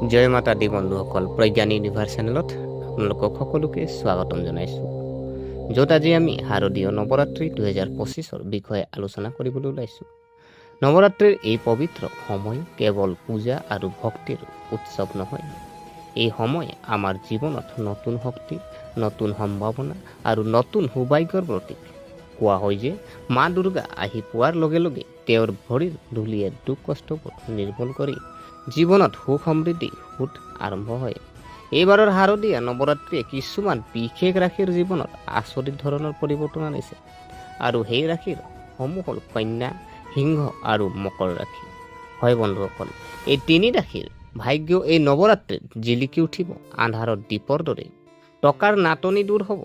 জয় মাতা দি বন্ধুসকল, প্ৰজ্ঞান ইউনিভাৰ্ছ চেনেলত আপোনালোকক সকলোকে স্বাগতম জনাইছোঁ। য'ত আজি আমি শাৰদীয় নৱৰাত্ৰি 2025ৰ বিষয়ে আলোচনা কৰিবলৈ ওলাইছোঁ। নৱৰাত্ৰিৰ এই পবিত্ৰ সময় কেৱল পূজা আৰু ভক্তিৰ উৎসৱ নহয়। এই সময় আমাৰ জীৱনত নতুন শক্তি, নতুন সম্ভাৱনা আৰু নতুন সৌভাগ্যৰ প্ৰতীক। কোৱা হয় যে মা দুৰ্গা আহি পোৱাৰ লগে লগে তেওঁৰ ভৰিৰ ধূলিয়ে দুখ কষ্টবোৰ নিৰ্মূল কৰি জীৱনত সুখ সমৃদ্ধি সুখ আৰম্ভ হয়। এইবাৰৰ শাৰদীয়া নৱৰাত্ৰিয়ে কিছুমান বিশেষ ৰাশিৰ জীৱনত আচৰিত ধৰণৰ পৰিৱৰ্তন আনিছে, আৰু সেই ৰাশিৰ সমূহ হ'ল কন্যা, সিংহ আৰু মকৰ ৰাশি। হয় বন্ধুসকল, এই তিনি ৰাশিৰ ভাগ্য এই নৱৰাত্ৰিত জিলিকি উঠিব আন্ধাৰৰ দ্বীপৰ দৰে। টকাৰ নাটনি দূৰ হ'ব,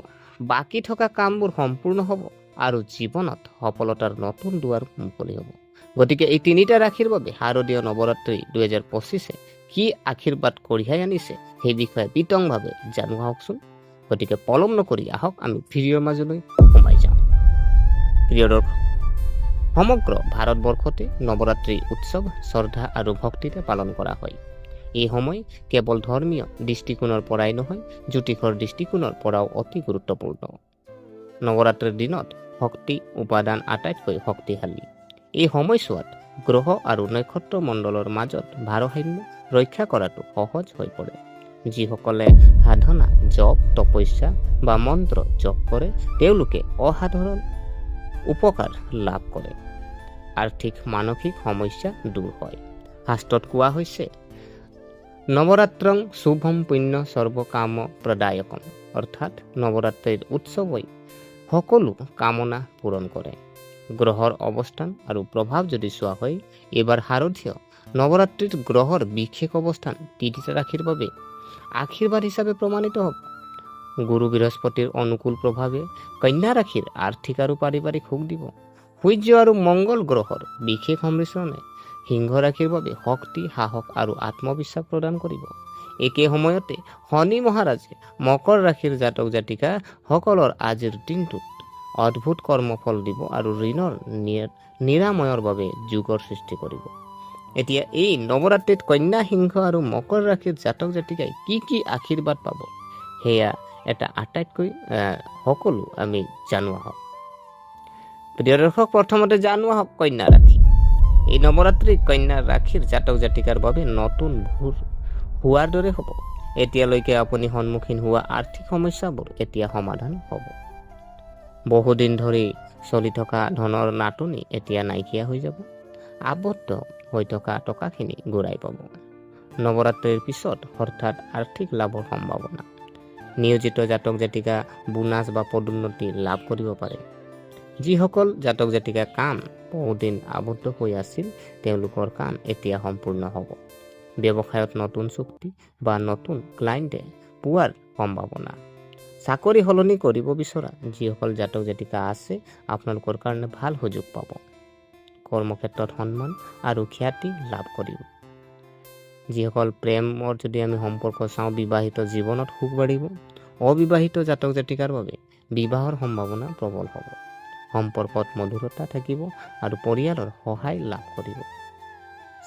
বাকী থকা কামবোৰ সম্পূৰ্ণ হ'ব আৰু জীৱনত সফলতাৰ নতুন দুৱাৰ মুকলি হ'ব। গতিকে এই তিনিটা ৰাশিৰ বাবে শাৰদীয় নৱৰাত্ৰি 2025 কি আশীৰ্বাদ কঢ়িয়াই আনিছে সেই বিষয়ে বিতংভাৱে জানো আহকচোন। গতিকে পলম নকৰি আহক আমি ভিডিঅ'ৰ মাজলৈ সোমাই যাওঁ। প্ৰিয় দৰ্শক, সমগ্ৰ ভাৰতবৰ্ষতে নৱৰাত্ৰি উৎসৱ শ্ৰদ্ধা আৰু ভক্তিৰে পালন কৰা হয়। এই সময় কেৱল ধৰ্মীয় দৃষ্টিকোণৰ পৰাই নহয়, জ্যোতিষৰ দৃষ্টিকোণৰ পৰাও অতি গুৰুত্বপূৰ্ণ। নৱৰাত্ৰিৰ দিনত শক্তি উপাদান আটাইতকৈ শক্তিশালী। এই সময়ছোৱাত গ্ৰহ আৰু নক্ষত্ৰ মণ্ডলৰ মাজত ভাৰসাম্য ৰক্ষা কৰাটো সহজ হৈ পৰে। যিসকলে সাধনা, জপ, তপস্যা বা মন্ত্ৰ জপ কৰে তেওঁলোকে অসাধাৰণ উপকাৰ লাভ কৰে। আৰ্থিক মানসিক সমস্যা দূৰ হয়। শাস্ত্ৰত কোৱা হৈছে নৱৰাত্ৰং শুভম পুণ্য সৰ্বকাম প্ৰদায়কম, অৰ্থাৎ নৱৰাত্ৰিৰ উৎসৱই সকলো কামনা পূৰণ কৰে। গ্ৰহৰ অৱস্থান আৰু প্ৰভাৱ যদি চোৱা হয়, এইবাৰ শাৰদীয় নৱৰাত্ৰিত গ্ৰহৰ বিশেষ অৱস্থান তিনিটা ৰাশিৰ বাবে আশীৰ্বাদ হিচাপে প্ৰমাণিত হ'ব। গুৰু বৃহস্পতিৰ অনুকূল প্ৰভাৱে কন্যা ৰাশিৰ আৰ্থিক আৰু পাৰিবাৰিক সুখ দিব। সূৰ্য আৰু মংগল গ্ৰহৰ বিশেষ সংমিশ্ৰণে সিংহ ৰাশিৰ বাবে শক্তি, সাহস আৰু আত্মবিশ্বাস প্ৰদান কৰিব। একে সময়তে শনি মহাৰাজে মকৰ ৰাশিৰ জাতক জাতিকা সকলৰ আজিৰ দিনটোত অদ্ভুত কৰ্মফল দিব আৰু ঋণৰ নিৰাময়ৰ বাবে যুগৰ সৃষ্টি কৰিব। এতিয়া এই নৱৰাত্ৰিত কন্যা, সিংহ আৰু মকৰ ৰাশিৰ জাতক জাতিকাই কি কি আশীৰ্বাদ পাব সেয়া এটা আটাইতকৈ সকলো আমি জানো আহক। প্ৰিয় দৰ্শক, প্ৰথমতে জানো আহক কন্যা ৰাশি। এই নৱৰাত্ৰি কন্যা ৰাশিৰ জাতক জাতিকাৰ বাবে নতুন ভোৰ হোৱাৰ দৰে হ'ব। এতিয়ালৈকে আপুনি সন্মুখীন হোৱা আৰ্থিক সমস্যাবোৰ এতিয়া সমাধান হ'ব। বহুদিন ধৰি চলি থকা ধনৰ নাটনি এতিয়া নাইকিয়া হৈ যাব। আবদ্ধ হৈ থকা টকাখিনি ঘূৰাই পাব। নৱৰাত্ৰিৰ পিছত হঠাৎ আৰ্থিক লাভৰ সম্ভাৱনা। নিয়োজিত জাতক জাতিকা বোনাছ বা পদোন্নতি লাভ কৰিব পাৰে। যিসকল জাতক জাতিকা কাম বহুদিন আবদ্ধ হৈ আছিল তেওঁলোকৰ কাম এতিয়া সম্পূৰ্ণ হ'ব। ব্যৱসায়ত নতুন চুক্তি বা নতুন ক্লাইণ্টে পোৱাৰ সম্ভাৱনা। চাকৰি সলনি কৰিব বিচৰা যিসকল জাতক জাতিকা আছে আপোনালোকৰ কাৰণে ভাল সুযোগ পাব। কৰ্মক্ষেত্ৰত সন্মান আৰু খ্যাতি লাভ কৰিব। যিসকল প্ৰেমৰ যদি আমি সম্পৰ্ক চাওঁ, বিবাহিত জীৱনত সুখ বাঢ়িব। অবিবাহিত জাতক জাতিকাৰ বাবে বিবাহৰ সম্ভাৱনা প্ৰবল হ'ব। সম্পৰ্কত মধুৰতা থাকিব আৰু পৰিয়ালৰ সহায় লাভ কৰিব।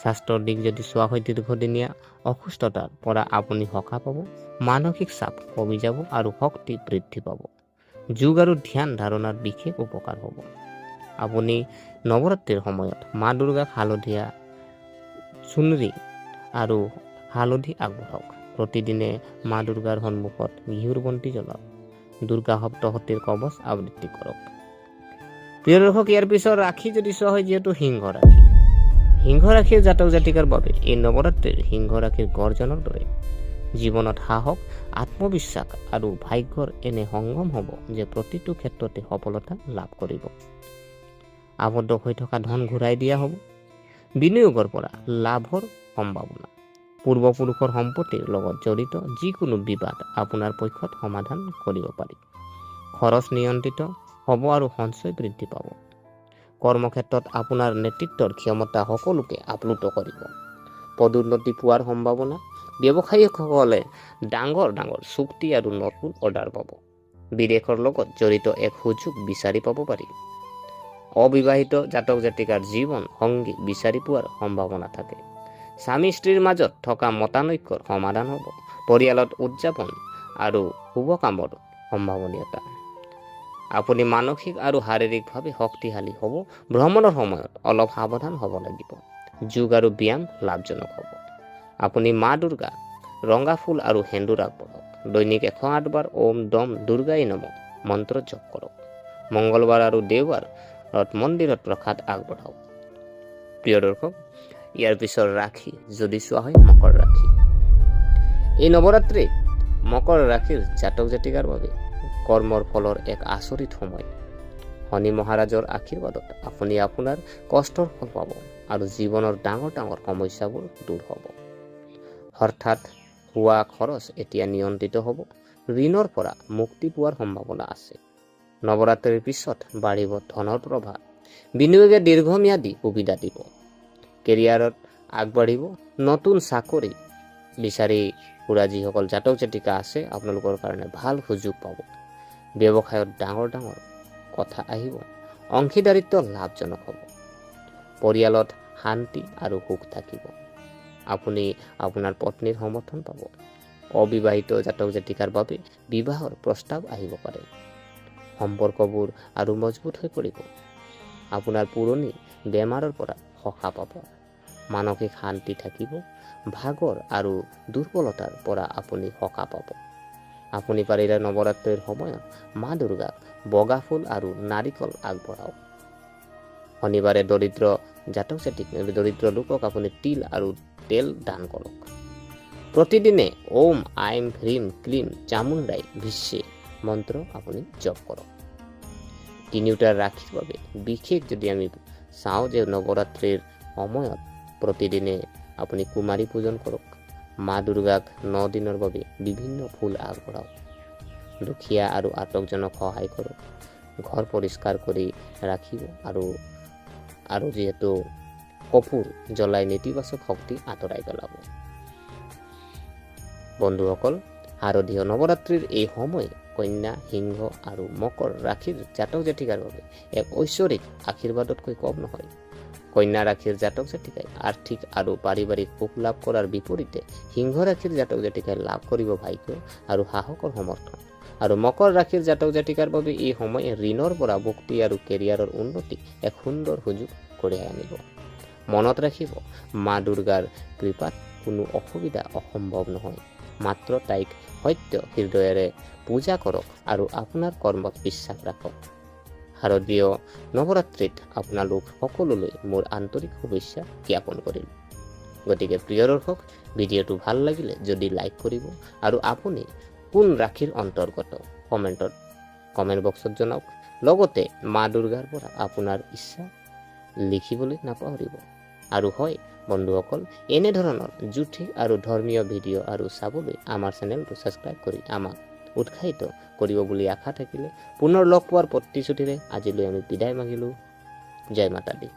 স্বাস্থ্যৰ দিশ যদি চোৱা হয়, দীৰ্ঘদিনীয়া অসুস্থতাৰ পৰা আপুনি সকাহ পাব। মানসিক চাপ কমি যাব আৰু শক্তি বৃদ্ধি পাব। যোগ আৰু ধ্যান ধাৰণাৰ বিশেষ উপকাৰ হ'ব। আপুনি নৱৰাত্ৰিৰ সময়ত মা দুৰ্গাক হালধীয়া চুনৰি আৰু হালধি আগবঢ়াওক। প্ৰতিদিনে মা দুৰ্গাৰ সন্মুখত ঘিউৰ বন্তি জ্বলাওক। দুৰ্গা সপ্তশতীৰ কৱচ আবৃত্তি কৰক। প্ৰিয় দৰ্শক, ইয়াৰ পিছত ৰাশি যদি চোৱা হয়, যিহেতু সিংহ ৰাশি। সিংহ ৰাশিৰ জাতক জাতিকাৰ বাবে এই নৱৰাত্ৰিৰ সিংহ ৰাশিৰ গৰ্জনৰ দৰে। জীৱনত সাহস, আত্মবিশ্বাস আৰু ভাগ্যৰ এনে সংগম হ'ব যে প্ৰতিটো ক্ষেত্ৰতে সফলতা লাভ কৰিব। আবদ্ধ হৈ থকা ধন ঘূৰাই দিয়া হ'ব। বিনিয়োগৰ পৰা লাভৰ সম্ভাৱনা। পূৰ্বপুৰুষৰ সম্পত্তিৰ লগত জড়িত যিকোনো বিবাদ আপোনাৰ পক্ষত সমাধান কৰিব পাৰি। খৰচ নিয়ন্ত্ৰিত হ'ব আৰু সঞ্চয় বৃদ্ধি পাব। কৰ্মক্ষেত্ৰত আপোনাৰ নেতৃত্বৰ ক্ষমতা সকলোকে আপ্লুত কৰিব। পদোন্নতি পোৱাৰ সম্ভাৱনা। ব্যৱসায়ীসকলে ডাঙৰ ডাঙৰ চুক্তি আৰু নতুন অৰ্ডাৰ পাব। বিদেশৰ লগত জড়িত এক সুযোগ বিচাৰি পাব পাৰি। অবিবাহিত জাতক জাতিকাৰ জীৱন সংগী বিচাৰি পোৱাৰ সম্ভাৱনা থাকে। স্বামী স্ত্ৰীৰ মাজত থকা মতানৈক্যৰ সমাধান হ'ব। পৰিয়ালত উদযাপন আৰু শুভ কামৰ সম্ভাৱনীয়তা। আপুনি মানসিক আৰু শাৰীৰিকভাৱে শক্তিশালী হ'ব। ভ্ৰমণৰ সময়ত অলপ সাৱধান হ'ব লাগিব। যোগ আৰু ব্যায়াম লাভজনক হ'ব। আপুনি মা দুৰ্গা ৰঙা ফুল আৰু সেন্দুৰ আগবঢ়াওক। দৈনিক 108 বাৰ ওম দম দুৰ্গাই নমঃ মন্ত্ৰ জপ কৰক। মংগলবাৰ আৰু দেওবাৰত মন্দিৰত প্ৰসাদ আগবঢ়াওক। প্ৰিয় দৰ্শক, ইয়াৰ পিছৰ ৰাশি যদি চোৱা হয় মকৰ ৰাশি। এই নৱৰাত্ৰিত মকৰ ৰাশিৰ জাতক জাতিকাৰ বাবে কৰ্মৰ ফলৰ এক আচৰিত সময়। শনি মহাৰাজৰ আশীৰ্বাদত আপুনি আপোনাৰ কষ্টৰ ফল পাব আৰু জীৱনৰ ডাঙৰ ডাঙৰ সমস্যাবোৰ দূৰ হ'ব। হঠাৎ হোৱা খৰচ এতিয়া নিয়ন্ত্ৰিত হ'ব। ঋণৰ পৰা মুক্তি পোৱাৰ সম্ভাৱনা আছে। নৱৰাত্ৰিৰ পিছত বাঢ়িব ধনৰ প্ৰভাৱ। বিনিয়োগে দীৰ্ঘম্যাদী সুবিধা দিব। কেৰিয়াৰত আগবাঢ়িব। নতুন চাকৰি বিচাৰি ফুৰা যিসকল জাতক জাতিকা আছে আপোনালোকৰ কাৰণে ভাল সুযোগ পাব। ব্যৱসায়ত ডাঙৰ ডাঙৰ কথা আহিব। অংশীদাৰিত্ব লাভজনক হ'ব। পৰিয়ালত শান্তি আৰু সুখ থাকিব। আপুনি আপোনাৰ পত্নীৰ সমৰ্থন পাব। অবিবাহিত জাতক জাতিকাৰ বাবে বিবাহৰ প্ৰস্তাৱ আহিব পাৰে। সম্পৰ্কবোৰ আৰু মজবুত হৈ পৰিব। আপোনাৰ পুৰণি বেমাৰৰ পৰা সকাহ পাব। মানসিক শান্তি থাকিব। ভাগৰ আৰু দুৰ্বলতাৰ পৰা আপুনি সকাহ পাব। আপুনি পাৰিলে নৱৰাত্ৰিৰ সময়ত মা দুৰ্গাক বগা ফুল আৰু নাৰিকল আগবঢ়াওক। শনিবাৰে দৰিদ্ৰ লোকক আপুনি তিল আৰু তেল দান কৰক। প্ৰতিদিনে ওম আইম হ্ৰীম ক্লীম চামুণ্ডাই ভিচ্ছে মন্ত্ৰ আপুনি জপ কৰক। তিনিওটা ৰাশিৰ বাবে বিশেষ যদি আমি চাওঁ যে নৱৰাত্ৰিৰ সময়ত প্ৰতিদিনে আপুনি কুমাৰী পূজন কৰক। মা দুৰ্গাক 9 দিনৰ বাবে বিভিন্ন ফুল আগবঢ়াওক। দুখীয়া আৰু আটকজনক সহায় কৰক। ঘৰ পৰিষ্কাৰ কৰি ৰাখিব আৰু যিহেতু কপোৰ জ্বলাই নেতিবাচক শক্তি আঁতৰাই পেলাব। বন্ধুসকল, শাৰদীয় নৱৰাত্ৰিৰ এই সময় কন্যা, সিংহ আৰু মকৰ ৰাশিৰ জাতক জাতিকাৰ বাবে এক ঐশ্বৰিক আশীৰ্বাদতকৈ কম নহয়। কন্যা ৰাশিৰ জাতক জাতিকাই আৰ্থিক আৰু পাৰিবাৰিক সুখ লাভ কৰাৰ বিপৰীতে সিংহ ৰাশিৰ জাতক জাতিকাই লাভ কৰিব ভাগ্য আৰু সাহসৰ সমৰ্থন। আৰু মকৰ ৰাশিৰ জাতক জাতিকাৰ বাবে এই সময়ে ঋণৰ পৰা মুক্তি আৰু কেৰিয়াৰৰ উন্নতি এক সুন্দৰ সুযোগ কঢ়িয়াই আনিব। মনত ৰাখিব, মা দুৰ্গাৰ কৃপাত কোনো অসুবিধা অসম্ভৱ নহয়। মাত্ৰ তাইক সত্য হৃদয়েৰে পূজা কৰক আৰু আপোনাৰ কৰ্মত বিশ্বাস ৰাখক। শাৰদীয় নৱৰাত্ৰিত আপোনালোক সকলোলৈ মোৰ আন্তৰিক শুভেচ্ছা জ্ঞাপন কৰিলোঁ। গতিকে প্ৰিয় দৰ্শক, ভিডিঅ'টো ভাল লাগিলে যদি লাইক কৰিব আৰু আপুনি কোন ৰাশিৰ অন্তৰ্গত কমেণ্ট বক্সত জনাওক। লগতে মা দুৰ্গাৰ পৰা আপোনাৰ ইচ্ছা লিখিবলৈ নাপাহৰিব। আৰু হয় বন্ধুসকল, এনেধৰণৰ জ্যোতিষ আৰু ধৰ্মীয় ভিডিঅ' আৰু চাবলৈ আমাৰ চেনেলটো ছাবস্ক্ৰাইব কৰি আমাক উৎসাহিত কৰিব বুলি আশা থাকিলে পুনৰ লগ পোৱাৰ প্ৰতিশ্ৰুতিৰে আজিলৈ আমি বিদায় মাগিলোঁ। জয় মাতা দি।